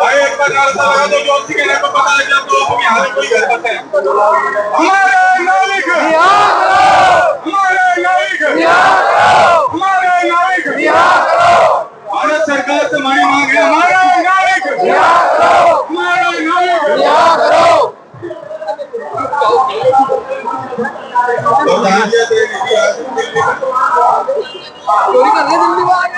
भाई एक बार नाश्ता लगा दो जो अच्छी कहने को पता लग जाए तो हम यहाँ कोई घर पर है। हमारे नाविक भारत सरकार से हमारी मांग है, हमारा नाविक चोरी कर रहे दिल्ली भाई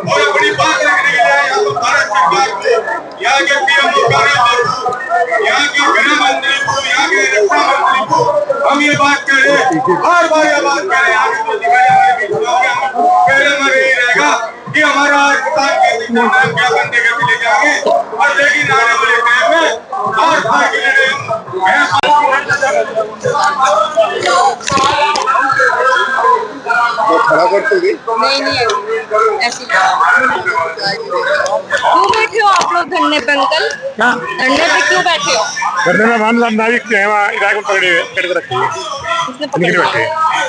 और बड़ी बात रखने के लिए यहाँ तो भारत सरकार को, यहाँ के पीएम कार्यालय को, यहाँ के गृह मंत्री को, यहाँ के रक्षा मंत्री को हम ये बात कह रहे हैं, हर बार ये बात कह रहे हैं। आगे तो दिखाई हमारे बीच में कहने में यही रहेगा कि हमारा किसान के क्या बंदे के चले जाएंगे, और लेकिन आने वाले टाइम में हर बार के लिए खड़ा कर दोगे? नहीं ऐसी क्यों बैठे हो आप लोग धरने पे अंकल? धरने पे क्यों बैठे हो? धरने में हम नाविक जो है वहाँ इलाके में पकड़े कर रखे हैं, निकले बैठे हैं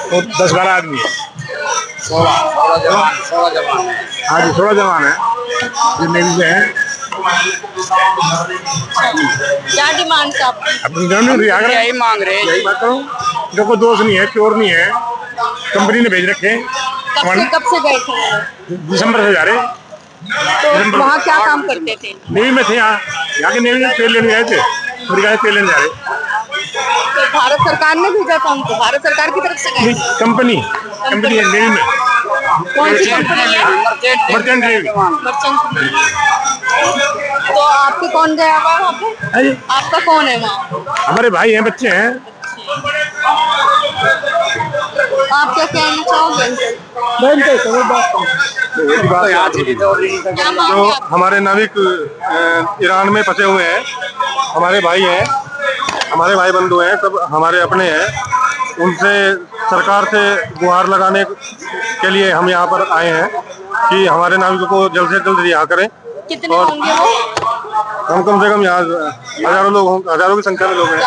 तो 10-12 आदमी है। 16 जवान हाँ जी, 16 जवान है जो नेवी से हैं। क्या डिमांड है आपकी? अपनी यही मांग रहे हैं, यही बात करूँ। जो कोई दोष नहीं है, चोर नहीं है, कंपनी ने भेज रखे। कब से गए थे? दिसंबर से जा रहे। तो वहाँ क्या काम करते थे? नेवी में थे। यहाँ के नेवी में तेल लेने गए थे, तेल लेने जा रहे। तो भारत सरकार ने भेजा था उनको? भारत सरकार की तरफ से गए? कंपनी है नेवी में। कौन सी कंपनी है? Merchant navy. तो आपके कौन गया हुआ वहाँ पे? आपका कौन है वहाँ? हमारे भाई हैं, बच्चे हैं। आप क्या कहना चाहोगे? जो हमारे नाविक ईरान में फंसे हुए हैं, हमारे भाई हैं, हमारे भाई बंधु हैं, सब हमारे अपने हैं। उनसे सरकार से गुहार लगाने के लिए हम यहाँ पर आए हैं कि हमारे नाविकों को जल्द से जल्द रिहा करें। कितने होंगे वो? हम कम से कम यहाँ हजारों की संख्या में लोग हैं।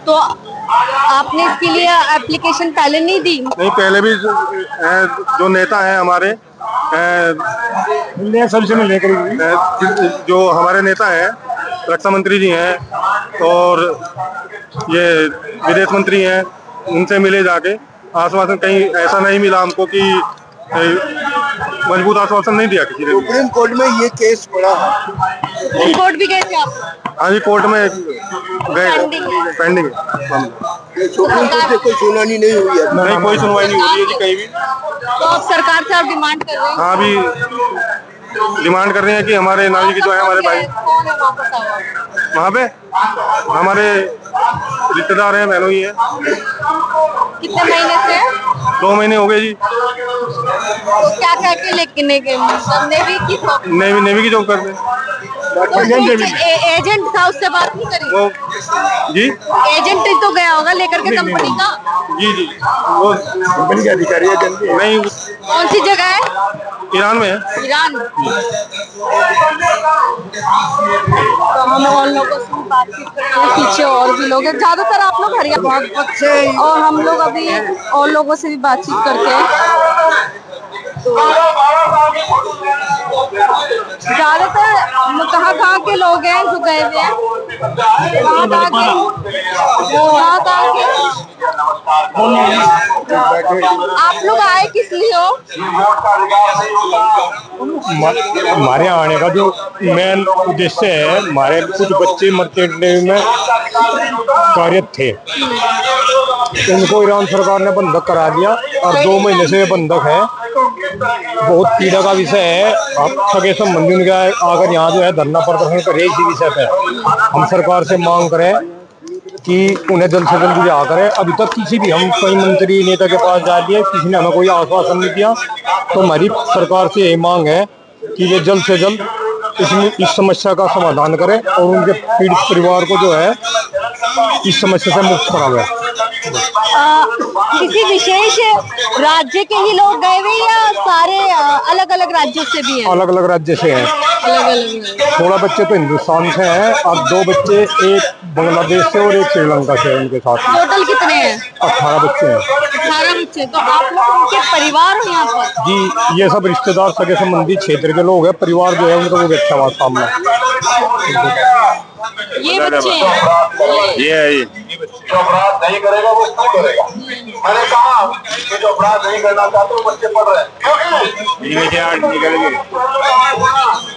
तो आपने इसके लिए एप्लीकेशन पहले नहीं दी? नहीं, पहले भी जो नेता हैं हमारे सबसे में लेकर जो हमारे नेता हैं, रक्षा मंत्री जी हैं और ये विदेश मंत्री हैं, उनसे मिले जाके आश्वासन कहीं ऐसा नहीं मिला हमको कि मजबूत आश्वासन नहीं दिया किसी ने। सुप्रीम कोर्ट में ये केस पड़ा है। सुप्रीम कोर्ट भी गए थे आप? हाँ जी, कोर्ट में गए, पेंडिंग। सुप्रीम कोर्ट से कोई सुनवाई नहीं हुई है? नहीं, कोई सुनवाई नहीं हो रही है जी कहीं भी। तो आप सरकार से आप डिमांड कर रहे हैं? हाँ, अभी डिमांड कर रहे हैं कि हमारे नाविक जो है, हमारे भाई कौन है वापस आया? वहाँ पे हमारे रिश्तेदार हैं, बहनों ही है। कितने महीने से? 2 महीने हो गए जी। क्या कह के लेके गए? नेवी की जॉब करते हैं। एजेंट था, उससे बात नहीं करी? वो जी एजेंट तो गया होगा लेकर के कंपनी का? जी वो कंपनी के अधिकारी है। नहीं, कौन सी जगह है? ईरान में है। ईरान। तो हम और लोगों से बातचीत करते हैं, पीछे और भी लोग हैं, ज्यादातर आप लोग हरियाणा से, और हम लोग अभी और लोगों से भी बातचीत करते हैं। तो ज्यादातर कहाँ के लोग हैं जो गए हुए हैं? आप लोग आए किस लिए हो? हमारे यहाँ आने का जो मेन उद्देश्य है, हमारे कुछ बच्चे मर्चेंट नेवी में कार्यरत थे, उनको ईरान सरकार ने बंधक करा दिया और 2 महीने से बंधक है। बहुत पीड़ा का विषय है। आप सगे संबंधी उनके आकर यहाँ जो है धरना प्रदर्शन करे इसी विषय पे। हम सरकार से मांग करें कि उन्हें जल्द से जल्द रिहा करें। अभी तक किसी भी हम कई मंत्री नेता के पास जा दिए, किसी ने हमें कोई आश्वासन नहीं दिया। तो हमारी सरकार से यही मांग है कि वे जल्द से जल्द इस समस्या का समाधान करें और उनके पीड़ित परिवार को जो है इस समस्या से मुक्त करावे। किसी विशेष राज्य के ही लोग गए हुए या सारे अलग अलग राज्यों से भी हैं? अलग अलग राज्य से हैं। अलग अलग 16 बच्चे तो हिंदुस्तान से हैं और 2 बच्चे एक बांग्लादेश से और एक श्रीलंका से उनके साथ। टोटल कितने हैं? 18 बच्चे हैं। 18 बच्चे। तो आप लोग उनके परिवार हो यहाँ पर? जी, ये सब रिश्तेदार सगे संबंधी क्षेत्र के लोग हैं। परिवार जो है उनका वो भी अच्छा हुआ सामने। ये बच्चे हैं, ये है ये। जो अपराध नहीं करेगा वो क्यों करेगा? मैंने कहा कि जो अपराध नहीं करना चाहते वो बच्चे पढ़ रहे हैं, क्योंकि निकल गए।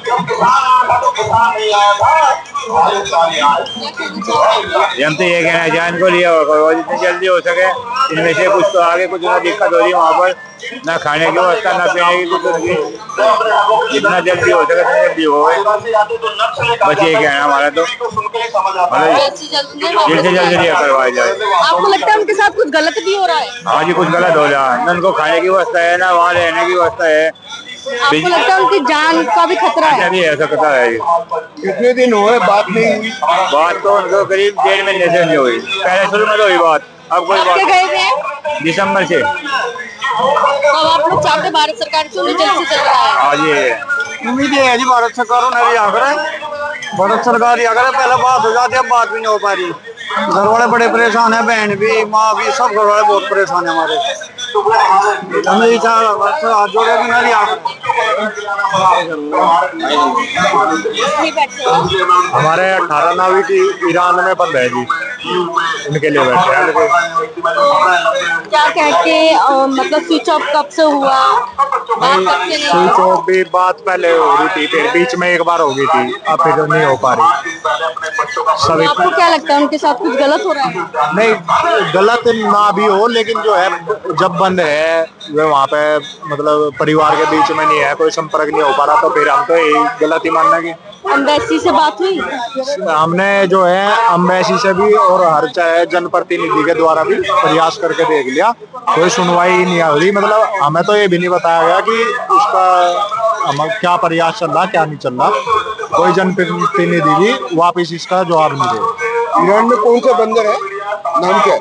जब किसान आया था तो किसान नहीं आया था, हम तो ये कहना चाहें इनको लिया होगा जितनी जल्दी हो सके। इनमें से कुछ तो आगे कुछ ना दिक्कत हो रही है वहाँ पर, ना खाने की व्यवस्था ना पीने की कुछ उनकी, जितना जल्दी हो सके उतना जल्दी हो। बस ये कहना हमारा तो जल्द से जल्द लिया करवाया जाए। आपको लगता है उनके साथ कुछ गलत भी हो रहा है? हाँ जी, कुछ गलत हो रहा है। ना उनको खाने की व्यवस्था है ना वहाँ रहने की व्यवस्था है। आपको लगता है उनकी जान का भी खतरा है? नहीं ऐसा खतरा है। कितने दिन हुए बात नहीं हुई? बात तो उनको करीब 1.5 महीने से नहीं हुई। पहले शुरू में तो हुई बात, अब कोई बात गए हुए हैं दिसंबर से। तो अब आप लोग चाहते भारत सरकार से उन्हें जल्द से जल्द आए? हाँ जी, उम्मीद है जी भारत सरकार ने रिहा करे। भारत सरकार रिहा करे, पहले बात हो जाती है, अब बात भी नहीं हो पा रही। घर वाले बड़े परेशान है, बहन भी माँ भी, सब घर वाले बहुत परेशान है हमारे। हमें हाथ जोड़े भी ना रिहा करे। हमारे 18 नाविक ईरान में बंद है जी, उनके लिए बैठे हैं। क्या कहते मतलब स्विच ऑफ कब से हुआ? स्विच ऑफ भी बात पहले हो रही थी, फिर बीच में एक बार हो गई थी, अब फिर नहीं हो पा रही। सभी आपको क्या लगता है उनके साथ कुछ गलत हो रहा है? नहीं, गलत ना भी हो, लेकिन जो है जब बंद है वो वहाँ पे मतलब परिवार के बीच में नहीं है, कोई संपर्क नहीं हो पा रहा, तो फिर हम तो यही गलत ही मानेंगे। एम्बेसी से बात हुई? हमने जो है एम्बेसी से भी और हर चाहे जनप्रतिनिधि के द्वारा भी प्रयास करके देख लिया, कोई सुनवाई नहीं हो रही। मतलब हमें तो ये भी नहीं बताया गया कि उसका हम क्या प्रयास चल रहा क्या नहीं चल रहा, कोई जनप्रतिनिधि भी वापिस इसका जवाब नहीं दे। ईरान में कौन सा बंदर है, नाम क्या है?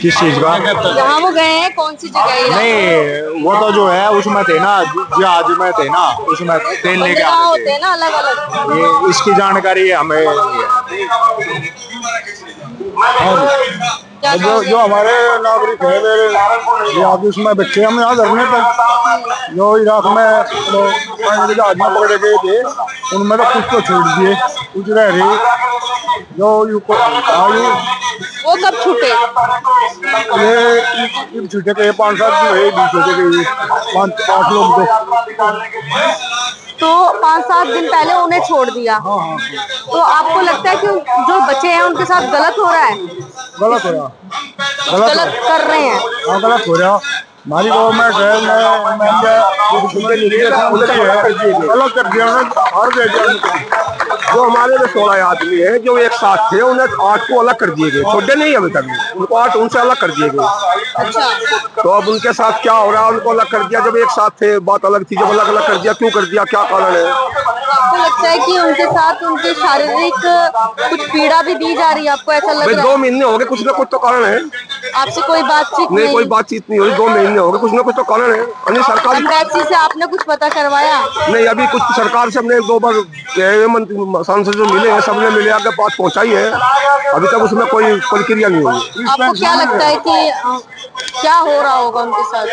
किस चीज का? जहाँ वो गए हैं कौन सी जगह है? नहीं, वो तो जो है उसमें थे ना, जहाज में थे ना, उसमें तेल लेके आते होते हैं ना अलग अलग। ये इसकी जानकारी हमें नहीं है। जो हमारे नागरिक है ये आगे उसमें बच्चे हम यहाँ धरने पर जो इराक में जहाज में पकड़े गए थे उनमें तो कुछ तो छोड़ दिए, कुछ रह रही जो वो कब छूटे? ये छूटे के 5-7 दिन हुए, 20 छूटे के 5 लोग तो 5-7 दिन पहले उन्हें छोड़ दिया। तो आपको लगता है कि जो बच्चे हैं उनके साथ गलत हो रहा है? गलत हो रहा, गलत कर रहे हैं। हाँ गलत हो रहा। हमारी गवर्नमेंट है अलग कर दिया जो हमारे में 16 आदमी है जो एक साथ थे, उन्हें 8 को अलग कर दिए गए, छोटे नहीं अभी तक, उनको 8 उनसे अलग कर दिए गए। अच्छा, तो अब उनके साथ क्या हो रहा है, उनको अलग कर दिया। जब एक साथ थे बात अलग थी, जब अलग अलग कर दिया, क्यों कर दिया, क्या कारण है? आपको लगता है कि उनके साथ उनके शारीरिक कुछ पीड़ा भी दी जा रही है? आपको ऐसा लग रहा है? 2 महीने हो गए, कुछ ना कुछ तो कारण है। आपसे कोई बातचीत नहीं, कोई बातचीत नहीं हुई, 2 महीने हो गए, कुछ ना कुछ तो कारण है। सरकार एम्बेसी से आपने कुछ पता करवाया? नहीं, अभी कुछ सरकार से हमने 2 बार सांसद जो मिले हैं, सबने मिले आगे बात पहुंचाई है, अभी तक उसमें कोई प्रक्रिया नहीं हुई। आपको क्या लगता है कि क्या हो रहा होगा उनके साथ?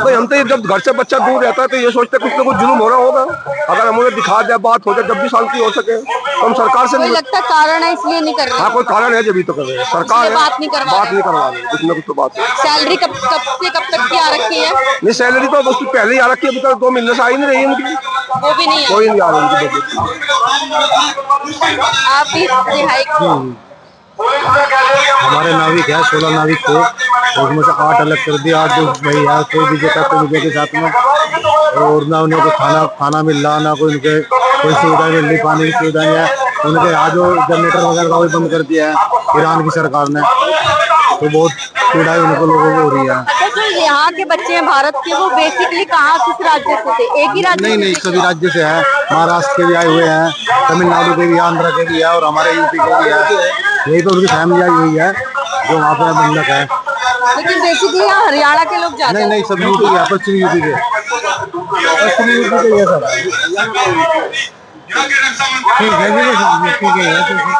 भाई हम तो जब घर से बच्चा दूर रहता है तो ये सोचते कुछ ना कुछ जुल्म हो रहा होगा। अगर हम उन्हें दिखा दे, बात हो जाए, जब भी शांति हो सके, तो हम सरकार से नहीं लगता कारण है इसलिए नहीं कर रहे? हाँ, कोई कारण है जब तो कर रहे हैं, सरकार है, बात नहीं करवा रही, कुछ ना कुछ तो बात है। सैलरी कब से कब तक की आ रखी है? नहीं, सैलरी तो बस पहले ही आ रखी है, अभी तक 2 महीने से आई नहीं रही उनकी, वो भी नहीं है। कोई नहीं आ रही उनकी। आप इस रिहाई हमारे नाविक है 16 नाविक थे, उसमें से 8 अलग कर दिया। 8 जो वही है, कोई भी जगह कोई जगह के साथ में, और ना उन्हें को खाना मिल रहा, ना कोई उनके कोई सुविधा मिल रही, पानी की सुविधा नहीं है। उनके यहाँ जो जनरेटर वगैरह का भी बंद कर दिया है ईरान की सरकार ने, तो बहुत पीड़ा उनको लोगों को हो रही है। अच्छा, जो यहाँ के बच्चे हैं भारत के, वो बेसिकली कहाँ किस राज्य से थे? एक ही राज्य? नहीं, सभी राज्य से है। महाराष्ट्र के भी आए हुए हैं, तमिलनाडु के भी, आंध्र के भी है, और हमारे यूपी के भी है। यही तो उनकी फैमिली आई हुई है, जो वहाँ पे मंडक है। लेकिन बेसिकली यहाँ हरियाणा के लोग जाते हैं। नहीं सब यूपी है, पश्चिमी यूपी के, पश्चिमी यूपी के ये सब। ठीक है, ठीक है, ठीक है, ठीक है।